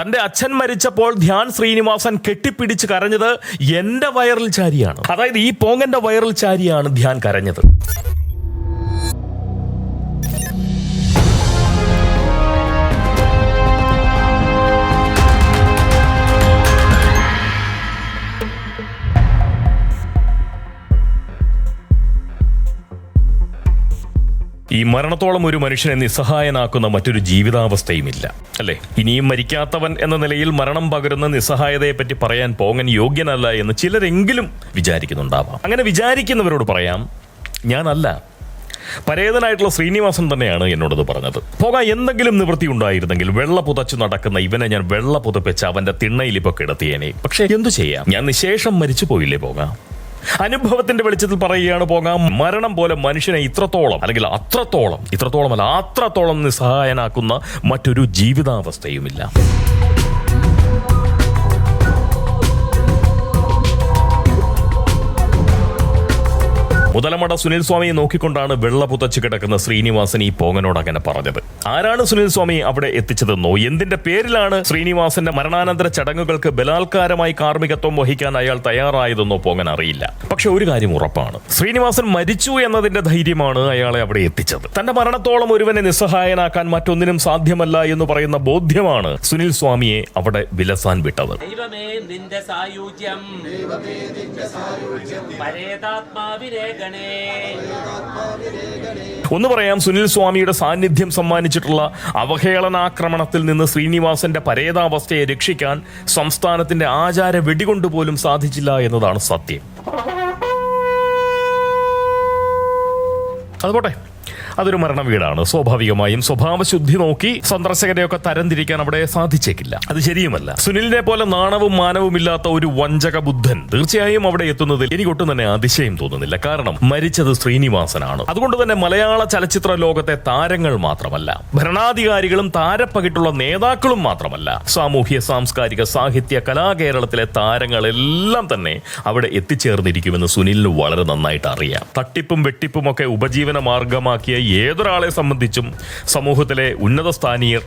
തന്റെ അച്ഛൻ മരിച്ചപ്പോൾ ധ്യാൻ ശ്രീനിവാസൻ കെട്ടിപ്പിടിച്ച് കരഞ്ഞത് എന്റെ വയറിൽ ചാരിയാണ്. അതായത് ഈ പോങ്ങന്റെ വയറിൽ ചാരിയാണ് ധ്യാൻ കരഞ്ഞത്. ഈ മരണത്തോളം ഒരു മനുഷ്യനെ നിസ്സഹായനാക്കുന്ന മറ്റൊരു ജീവിതാവസ്ഥയുമില്ല, അല്ലേ? ഇനിയും മരിക്കാത്തവൻ എന്ന നിലയിൽ മരണം പകരുന്ന നിസ്സഹായതയെപ്പറ്റി പറയാൻ പോങ്ങൻ യോഗ്യനല്ല എന്ന് ചിലരെങ്കിലും വിചാരിക്കുന്നുണ്ടാവാം. അങ്ങനെ വിചാരിക്കുന്നവരോട് പറയാം, ഞാനല്ല, പരേതനായിട്ടുള്ള ശ്രീനിവാസൻ തന്നെയാണ് എന്നോടത് പറഞ്ഞത്. പോകാൻ എന്തെങ്കിലും നിവൃത്തി ഉണ്ടായിരുന്നെങ്കിൽ വെള്ള പുതച്ചു നടക്കുന്ന ഇവനെ ഞാൻ വെള്ള പുതപ്പിച്ച് അവന്റെ തിണ്ണയിൽ ഇപ്പൊ കിടത്തിയേനെ. പക്ഷെ എന്തു ചെയ്യാം, ഞാൻ നിശേഷം മരിച്ചു പോയില്ലേ പോകാം. അനുഭവത്തിന്റെ വെളിച്ചത്തിൽ പറയുകയാണ് പോകാം, മരണം പോലെ മനുഷ്യനെ ഇത്രത്തോളം അല്ലെങ്കിൽ അത്രത്തോളം നിസ്സഹായനാക്കുന്ന മറ്റൊരു ജീവിതാവസ്ഥയുമില്ല. മുതലമട സുനിൽ സ്വാമിയെ നോക്കിക്കൊണ്ടാണ് വെള്ള പുതച്ച് കിടക്കുന്ന ശ്രീനിവാസൻ ഈ പോങ്ങനോട് അങ്ങനെ പറഞ്ഞത്. ആരാണ് സുനിൽ സ്വാമി അവിടെ എത്തിച്ചതെന്നോ എന്തിന്റെ പേരിലാണ് ശ്രീനിവാസന്റെ മരണാനന്തര ചടങ്ങുകൾക്ക് ബലാത്കാരമായി കാർമ്മികത്വം വഹിക്കാൻ അയാൾ തയ്യാറായതെന്നോ പോങ്ങൻ അറിയില്ല. പക്ഷെ ഒരു കാര്യം ഉറപ്പാണ്, ശ്രീനിവാസൻ മരിച്ചു എന്നതിന്റെ ധൈര്യമാണ് അയാളെ അവിടെ എത്തിച്ചത്. തന്റെ മരണത്തോളം ഒരുവനെ നിസ്സഹായനാക്കാൻ മറ്റൊന്നിനും സാധ്യമല്ല എന്ന് പറയുന്ന ബോധ്യമാണ് സുനിൽ സ്വാമിയെ അവിടെ വിലസാൻ വിട്ടത്. ഒന്ന് പറയാം, സുനിൽ സ്വാമിയുടെ സാന്നിധ്യം സമ്മാനിച്ചിട്ടുള്ള അവഹേളനാക്രമണത്തിൽ നിന്ന് ശ്രീനിവാസന്റെ പരേതാവസ്ഥയെ രക്ഷിക്കാൻ സംസ്ഥാനത്തിന്റെ ആചാര വെടികൊണ്ടുപോലും സാധിച്ചില്ല എന്നതാണ് സത്യം. അതുപോട്ടെ, അതൊരു മരണ വീടാണ്. സ്വാഭാവികമായും സ്വഭാവശുദ്ധി നോക്കി സന്ദർശകരെയൊക്കെ തരംതിരിക്കാൻ അവിടെ സാധിച്ചേക്കില്ല. അത് ശരിയുമല്ല. സുനിലിനെ പോലെ നാണവും മാനവും ഇല്ലാത്ത ഒരു വഞ്ചക ബുദ്ധൻ തീർച്ചയായും അവിടെ എത്തുന്നതിൽ എനിക്കൊട്ടും തന്നെ അതിശയം തോന്നുന്നില്ല. കാരണം മരിച്ചത് ശ്രീനിവാസനാണ്. അതുകൊണ്ട് തന്നെ മലയാള ചലച്ചിത്ര ലോകത്തെ താരങ്ങൾ മാത്രമല്ല, ഭരണാധികാരികളും താരപ്പകിട്ടുള്ള നേതാക്കളും മാത്രമല്ല, സാമൂഹ്യ സാംസ്കാരിക സാഹിത്യ കലാകേരളത്തിലെ താരങ്ങളെല്ലാം തന്നെ അവിടെ എത്തിച്ചേർന്നിരിക്കുമെന്ന് സുനിലിന് വളരെ നന്നായിട്ട് അറിയാം. തട്ടിപ്പും വെട്ടിപ്പും ഒക്കെ ഉപജീവന മാർഗമാക്കിയ ഏതൊരാളെ സംബന്ധിച്ചും സമൂഹത്തിലെ ഉന്നത സ്ഥാനീയർ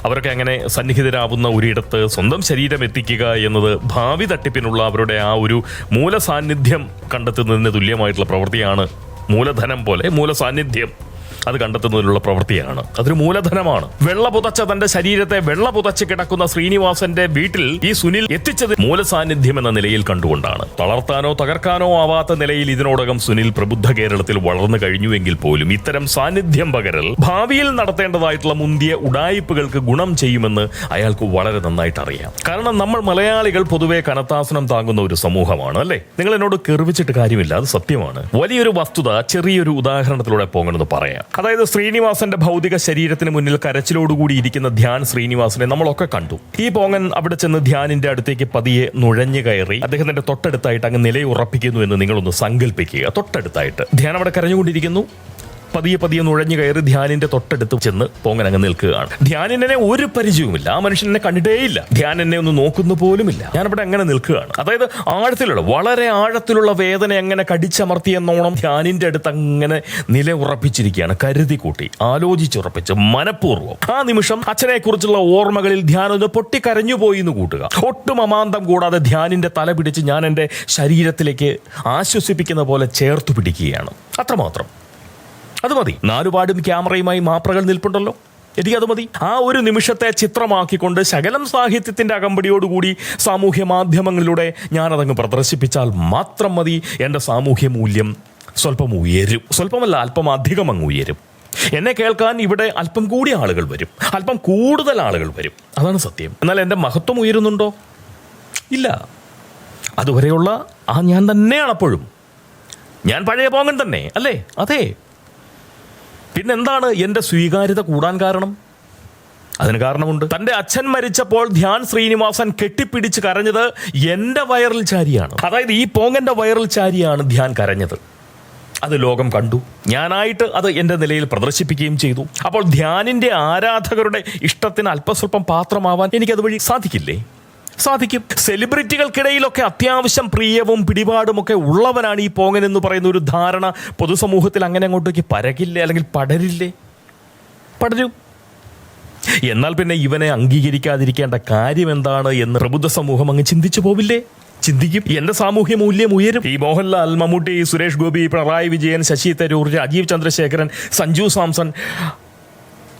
അവരൊക്കെ അങ്ങനെ സന്നിഹിതരാവുന്ന ഒരിടത്ത് സ്വന്തം ശരീരം എത്തിക്കുക എന്നത് ഭാവി തട്ടിപ്പിനുള്ള അവരുടെ ആ ഒരു മൂലസാന്നിധ്യം കണ്ടെത്തുന്നതിന് തുല്യമായിട്ടുള്ള പ്രവൃത്തിയാണ്. മൂലധനം പോലെ മൂലസാന്നിധ്യം അത് കണ്ടെത്തുന്നതിനുള്ള പ്രവൃത്തിയാണ്. അതൊരു മൂലധനമാണ്. വെള്ള പുതച്ച തന്റെ ശരീരത്തെ വെള്ള പുതച്ച് കിടക്കുന്ന ശ്രീനിവാസന്റെ വീട്ടിൽ ഈ സുനിൽ എത്തിച്ചത് മൂലസാന്നിധ്യം എന്ന നിലയിൽ കണ്ടുകൊണ്ടാണ്. തളർത്താനോ തകർക്കാനോ ആവാത്ത നിലയിൽ ഇതിനോടകം സുനിൽ പ്രബുദ്ധ കേരളത്തിൽ വളർന്നു കഴിഞ്ഞുവെങ്കിൽ പോലും ഇത്തരം സാന്നിധ്യം പകരൽ ഭാവിയിൽ നടത്തേണ്ടതായിട്ടുള്ള മുന്തിയ ഉഡായിപ്പുകൾക്ക് ഗുണം ചെയ്യുമെന്ന് അയാൾക്ക് വളരെ നന്നായിട്ട് അറിയാം. കാരണം നമ്മൾ മലയാളികൾ പൊതുവെ കനത്താസനം താങ്ങുന്ന ഒരു സമൂഹമാണ്, അല്ലേ? നിങ്ങൾ എന്നോട് കെറിവിച്ചിട്ട് കാര്യമില്ല, അത് സത്യമാണ്. വലിയൊരു വസ്തുത ചെറിയൊരു ഉദാഹരണത്തിലൂടെ പോകണമെന്ന് പറയാം. അതായത് ശ്രീനിവാസന്റെ ഭൗതിക ശരീരത്തിന് മുന്നിൽ കരച്ചിലോടുകൂടി ഇരിക്കുന്ന ധ്യാൻ ശ്രീനിവാസനെ നമ്മളൊക്കെ കണ്ടു. ഈ പോങ്ങൻ അവിടെ ചെന്ന് ധ്യാനിന്റെ അടുത്തേക്ക് പതിയെ നുഴഞ്ഞു കയറി അദ്ദേഹത്തിന്റെ തൊട്ടടുത്തായിട്ട് അങ്ങ് നിലയുറപ്പിക്കുന്നു എന്ന് നിങ്ങളൊന്ന് സങ്കല്പിക്കുക. തൊട്ടടുത്തായിട്ട് ധ്യാൻ അവിടെ കരഞ്ഞുകൊണ്ടിരിക്കുന്നു. പതിയെ നുഴഞ്ഞു കയറി ധ്യാനിന്റെ തൊട്ടടുത്ത് ചെന്ന് പോങ്ങൻ അങ്ങ് നിൽക്കുകയാണ്. ധ്യാനിനെ ഒരു പരിചയവുമില്ല, ആ മനുഷ്യനെ കണ്ടിട്ടേയില്ല, ധ്യാൻ എന്നെ ഒന്ന് നോക്കുന്നു പോലുമില്ല. ഞാനവിടെ അങ്ങനെ നിൽക്കുകയാണ്. അതായത് വളരെ ആഴത്തിലുള്ള വേദന അങ്ങനെ കടിച്ചമർത്തിയെന്നോണം ധ്യാനിന്റെ അടുത്ത് അങ്ങനെ നില ഉറപ്പിച്ചിരിക്കുകയാണ്. കരുതി കൂട്ടി ആലോചിച്ചുറപ്പിച്ച് മനഃപൂർവ്വം. ആ നിമിഷം അച്ഛനെ കുറിച്ചുള്ള ഓർമ്മകളിൽ ധ്യാൻ ഒന്ന് പൊട്ടിക്കരഞ്ഞു പോയി എന്ന് കൂട്ടുക. ഒട്ടും അമാന്തം കൂടാതെ ധ്യാനിന്റെ തല പിടിച്ച് ഞാൻ എൻ്റെ ശരീരത്തിലേക്ക് ആശ്വസിപ്പിക്കുന്ന പോലെ ചേർത്തു പിടിക്കുകയാണ്. അത്രമാത്രം. അത് മതി. നാലുപാടും ക്യാമറയുമായി മാപ്രകൾ നിൽപ്പുണ്ടല്ലോ, എനിക്കത് മതി. ആ ഒരു നിമിഷത്തെ ചിത്രമാക്കിക്കൊണ്ട് ശകലം സാഹിത്യത്തിന്റെ അകമ്പടിയോടുകൂടി സാമൂഹ്യ മാധ്യമങ്ങളിലൂടെ ഞാനതങ്ങ് പ്രദർശിപ്പിച്ചാൽ മാത്രം മതി. എൻ്റെ സാമൂഹ്യ മൂല്യം സ്വല്പം ഉയരും. സ്വല്പമല്ല, അല്പം അധികം അങ്ങ് ഉയരും. എന്നെ കേൾക്കാൻ ഇവിടെ അല്പം കൂടി ആളുകൾ വരും, അല്പം കൂടുതൽ ആളുകൾ വരും. അതാണ് സത്യം. എന്നാൽ എൻ്റെ മഹത്വം ഉയരുന്നുണ്ടോ? ഇല്ല. അതുവരെയുള്ള ആ ഞാൻ തന്നെയാണ് അപ്പോഴും. ഞാൻ പഴയ പോങ്ങൻ തന്നെ, അല്ലേ? അതെ. പിന്നെന്താണ് എൻ്റെ സ്വീകാര്യത കൂടാൻ കാരണം? അതിന് കാരണമുണ്ട്. തന്റെ അച്ഛൻ മരിച്ചപ്പോൾ ധ്യാൻ ശ്രീനിവാസൻ കെട്ടിപ്പിടിച്ച് കരഞ്ഞത് എന്റെ വയറിൽ ചാരിയാണ്. അതായത് ഈ പോങ്ങന്റെ വയറിൽ ചാരിയാണ് ധ്യാൻ കരഞ്ഞത്. അത് ലോകം കണ്ടു. ഞാനായിട്ട് അത് എൻ്റെ നിലയിൽ പ്രദർശിപ്പിക്കുകയും ചെയ്തു. അപ്പോൾ ധ്യാനിന്റെ ആരാധകരുടെ ഇഷ്ടത്തിന് അല്പസ്വല്പം പാത്രമാവാൻ എനിക്കത് വഴി സാധിക്കില്ലേ? സാധിക്കും. സെലിബ്രിറ്റികൾക്കിടയിലൊക്കെ അത്യാവശ്യം പ്രിയവും പിടിപാടുമൊക്കെ ഉള്ളവനാണ് ഈ പോങ്ങൻ എന്ന് പറയുന്ന ഒരു ധാരണ പൊതുസമൂഹത്തിൽ അങ്ങനെ അങ്ങോട്ടേക്ക് പരകില്ലേ, അല്ലെങ്കിൽ പടരില്ലേ? പടരും. എന്നാൽ പിന്നെ ഇവനെ അംഗീകരിക്കാതിരിക്കേണ്ട കാര്യം എന്താണ് എന്ന് പ്രബുദ്ധ സമൂഹം അങ്ങ് ചിന്തിച്ചു പോവില്ലേ? ചിന്തിക്കും. എന്റെ സാമൂഹ്യ മൂല്യം ഉയരും. ഈ മോഹൻലാൽ, മമ്മൂട്ടി, സുരേഷ് ഗോപി, പിണറായി വിജയൻ, ശശി തരൂർ, രാജീവ് ചന്ദ്രശേഖരൻ, സഞ്ജു സാംസൺ,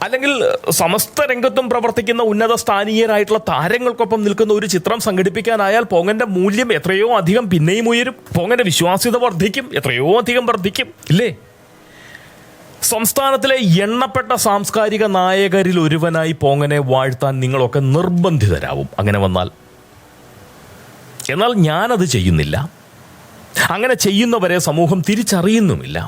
അല്ലെങ്കിൽ സമസ്ത രംഗത്തും പ്രവർത്തിക്കുന്ന ഉന്നത സ്ഥാനീയരായിട്ടുള്ള താരങ്ങൾക്കൊപ്പം നിൽക്കുന്ന ഒരു ചിത്രം സംഘടിപ്പിക്കാനായാൽ പോങ്ങന്റെ മൂല്യം എത്രയോ അധികം പിന്നെയും ഉയരും. പോങ്ങന്റെ വിശ്വാസ്യത വർദ്ധിക്കും, എത്രയോ അധികം വർദ്ധിക്കും, ഇല്ലേ? സംസ്ഥാനത്തിലെ എണ്ണപ്പെട്ട സാംസ്കാരിക നായകരിൽ ഒരുവനായി പോങ്ങനെ വാഴ്ത്താൻ നിങ്ങളൊക്കെ നിർബന്ധിതരാവും അങ്ങനെ വന്നാൽ. എന്നാൽ ഞാനത് ചെയ്യുന്നില്ല. അങ്ങനെ ചെയ്യുന്നവരെ സമൂഹം തിരിച്ചറിയുന്നുമില്ല.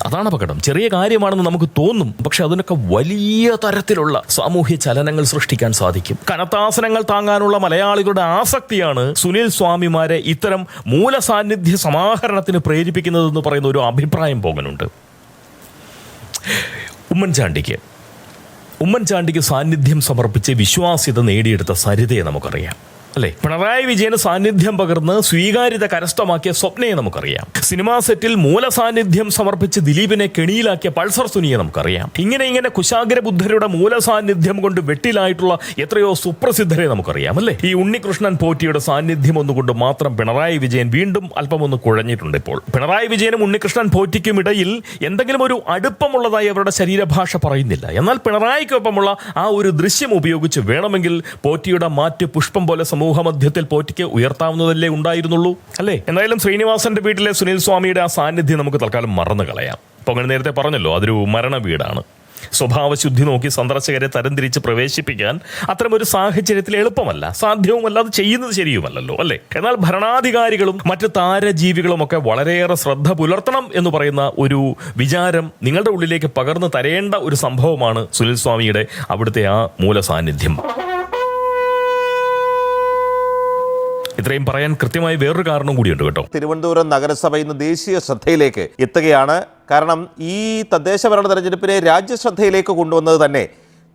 അതാണ് അപകടം. ചെറിയ കാര്യമാണെന്ന് നമുക്ക് തോന്നും, പക്ഷെ അതിനൊക്കെ വലിയ തരത്തിലുള്ള സാമൂഹ്യ ചലനങ്ങൾ സൃഷ്ടിക്കാൻ സാധിക്കും. കനത്താസനങ്ങൾ താങ്ങാനുള്ള മലയാളികളുടെ ആസക്തിയാണ് സുനിൽ സ്വാമിമാരെ ഇത്തരം മൂലസാന്നിധ്യ സമാഹരണത്തിന് പ്രേരിപ്പിക്കുന്നതെന്ന് പറയുന്ന ഒരു അഭിപ്രായം പോകാനുണ്ട്. ഉമ്മൻചാണ്ടിക്ക് സാന്നിധ്യം സമർപ്പിച്ച് വിശ്വാസ്യത നേടിയെടുത്ത സരിതയെ നമുക്കറിയാം, അല്ലെ? പിണറായി വിജയന് സാന്നിധ്യം പകർന്ന് സ്വീകാര്യത കരസ്ഥമാക്കിയ സ്വപ്നയെ നമുക്കറിയാം. സിനിമാ സെറ്റിൽ മൂലസാന്നിധ്യം സമർപ്പിച്ച് ദിലീപിനെ കെണിയിലാക്കിയ പൾസർ സുനിയെ നമുക്കറിയാം. ഇങ്ങനെ കുശാഗ്ര ബുദ്ധരുടെ മൂലസാന്നിധ്യം കൊണ്ട് വെട്ടിലായിട്ടുള്ള എത്രയോ സുപ്രസിദ്ധരെ നമുക്കറിയാം, അല്ലെ? ഈ ഉണ്ണികൃഷ്ണൻ പോറ്റിയുടെ സാന്നിധ്യം ഒന്നുകൊണ്ട് മാത്രം പിണറായി വിജയൻ വീണ്ടും അല്പമൊന്ന് കുഴഞ്ഞിട്ടുണ്ട്. ഇപ്പോൾ പിണറായി വിജയനും ഉണ്ണികൃഷ്ണൻ പോറ്റിക്കും ഇടയിൽ എന്തെങ്കിലും ഒരു അടുപ്പമുള്ളതായി അവരുടെ ശരീരഭാഷ പറയുന്നില്ല. എന്നാൽ പിണറായിക്കൊപ്പമുള്ള ആ ഒരു ദൃശ്യം ഉപയോഗിച്ച് വേണമെങ്കിൽ പോറ്റിയുടെ മാറ്റ് പുഷ്പം പോലെ സമൂഹമധ്യത്തിൽ പോറ്റിക്ക് ഉയർത്താവുന്നതല്ലേ ഉണ്ടായിരുന്നുള്ളൂ, അല്ലേ? എന്തായാലും ശ്രീനിവാസന്റെ വീട്ടിലെ സുനിൽ സ്വാമിയുടെ ആ സാന്നിധ്യം നമുക്ക് തൽക്കാലം മറന്നു കളയാം. അപ്പോൾ അങ്ങനെ നേരത്തെ പറഞ്ഞല്ലോ, അതൊരു മരണ വീടാണ്. സ്വഭാവശുദ്ധി നോക്കി സന്ദർശകരെ തരംതിരിച്ച് പ്രവേശിപ്പിക്കാൻ അത്തരമൊരു സാഹചര്യത്തിൽ എളുപ്പമല്ല, സാധ്യവുമല്ല, അത് ചെയ്യുന്നത് ശരിയുമല്ലല്ലോ, അല്ലേ? എന്നാൽ ഭരണാധികാരികളും മറ്റ് താരജീവികളും ഒക്കെ വളരെയേറെ ശ്രദ്ധ പുലർത്തണം എന്ന് പറയുന്ന ഒരു വിചാരം നിങ്ങളുടെ ഉള്ളിലേക്ക് പകർന്നു തരേണ്ട ഒരു സംഭവമാണ് സുനിൽ സ്വാമിയുടെ അവിടുത്തെ ആ മൂലസാന്നിധ്യം. ഇത്രയും പറയാൻ കൃത്യമായി വേറൊരു കാരണം കൂടിയുണ്ട് കേട്ടോ. തിരുവനന്തപുരം നഗരസഭ ഇന്ന് ദേശീയ ശ്രദ്ധയിലേക്ക് എത്തുകയാണ്. കാരണം ഈ തദ്ദേശ ഭരണ തെരഞ്ഞെടുപ്പിനെ രാജ്യശ്രദ്ധയിലേക്ക് കൊണ്ടുവന്നത് തന്നെ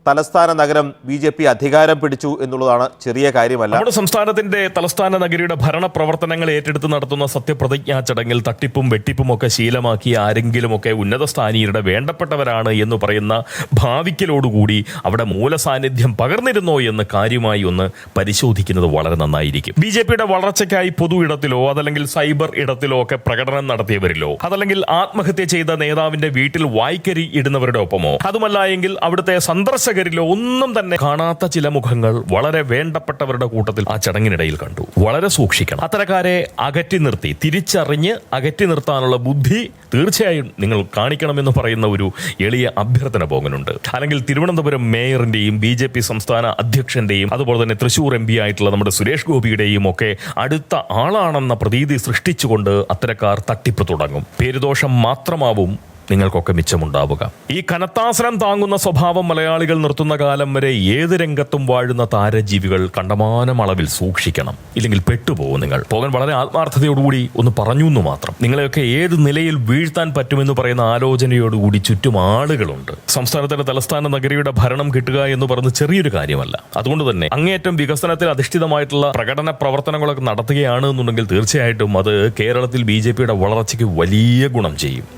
തലസ്ഥാന നഗരം BJP അധികാരം പിടിച്ചു എന്നുള്ളതാണ് ചെറിയ കാര്യമല്ല. നമ്മുടെ സംസ്ഥാനത്തിന്റെ തലസ്ഥാന നഗരിയുടെ ഭരണ പ്രവർത്തനങ്ങൾ ഏറ്റെടുത്ത് നടത്തുന്ന സത്യപ്രതിജ്ഞാ ചടങ്ങിൽ തട്ടിപ്പും വെട്ടിപ്പും ഒക്കെ ശീലമാക്കിയ ആരെങ്കിലുമൊക്കെ ഉന്നത സ്ഥാനീയരുടെ വേണ്ടപ്പെട്ടവരാണ് എന്ന് പറയുന്ന ഭാവിക്കലോടുകൂടി അവിടെ മൂലസാന്നിധ്യം പകർന്നിരുന്നോ എന്ന് കാര്യമായി ഒന്ന് പരിശോധിക്കുന്നത് വളരെ നന്നായിരിക്കും. BJPയുടെ വളർച്ചയ്ക്കായി പൊതു ഇടത്തിലോ അതല്ലെങ്കിൽ സൈബർ ഇടത്തിലോ ഒക്കെ പ്രകടനം നടത്തിയവരിലോ അതല്ലെങ്കിൽ ആത്മഹത്യ ചെയ്ത നേതാവിന്റെ വീട്ടിൽ വായ്ക്കരി ഇടുന്നവരുടെ ഒപ്പമോ അതുമല്ല എങ്കിൽ അവിടുത്തെ സന്ദർശകരിലോ ഒന്നും തന്നെ കാണാത്ത ചില മുഖങ്ങൾ വളരെ വേണ്ടപ്പെട്ടവരുടെ കൂട്ടത്തിൽ ആ ചടങ്ങിനിടയിൽ കണ്ടു. വളരെ സൂക്ഷിക്കണം. അത്തരക്കാരെ അകറ്റി നിർത്തി തിരിച്ചറിഞ്ഞ് അകറ്റി നിർത്താനുള്ള ബുദ്ധി തീർച്ചയായും നിങ്ങൾ കാണിക്കണമെന്ന് പറയുന്ന ഒരു എളിയ അഭ്യർത്ഥന പോകുന്നുണ്ട്. അല്ലെങ്കിൽ തിരുവനന്തപുരം മേയറിന്റെയും BJP സംസ്ഥാന അധ്യക്ഷന്റെയും അതുപോലെ തന്നെ തൃശൂർ MP ആയിട്ടുള്ള നമ്മുടെ സുരേഷ് ഗോപിയുടെയും ഒക്കെ അടുത്ത ആളാണെന്ന പ്രതീതി സൃഷ്ടിച്ചുകൊണ്ട് അത്തരക്കാർ തട്ടിപ്പ് തുടങ്ങും. പേരുദോഷം മാത്രമാവും നിങ്ങൾക്കൊക്കെ മിച്ചമുണ്ടാവുക. ഈ കനത്താസനം താങ്ങുന്ന സ്വഭാവം മലയാളികൾ നിർത്തുന്ന കാലം വരെ ഏത് രംഗത്തും വാഴുന്ന താരജീവികൾ കണ്ടമാനം അളവിൽ സൂക്ഷിക്കണം, ഇല്ലെങ്കിൽ പെട്ടുപോകും നിങ്ങൾ. പോകാൻ വളരെ ആത്മാർത്ഥതയോടുകൂടി ഒന്ന് പറഞ്ഞു എന്ന് മാത്രം. നിങ്ങളെയൊക്കെ ഏത് നിലയിൽ വീഴ്ത്താൻ പറ്റുമെന്ന് പറയുന്ന ആലോചനയോടുകൂടി ചുറ്റും ആളുകളുണ്ട്. സംസ്ഥാനത്തിന്റെ തലസ്ഥാന നഗരിയുടെ ഭരണം കിട്ടുക എന്ന് പറയുന്നത് ചെറിയൊരു കാര്യമല്ല. അതുകൊണ്ട് തന്നെ അങ്ങേയറ്റം വികസനത്തിൽ അധിഷ്ഠിതമായിട്ടുള്ള പ്രകടന പ്രവർത്തനങ്ങളൊക്കെ നടത്തുകയാണ് എന്നുണ്ടെങ്കിൽ തീർച്ചയായിട്ടും അത് കേരളത്തിൽ BJPയുടെ വളർച്ചയ്ക്ക് വലിയ ഗുണം ചെയ്യും.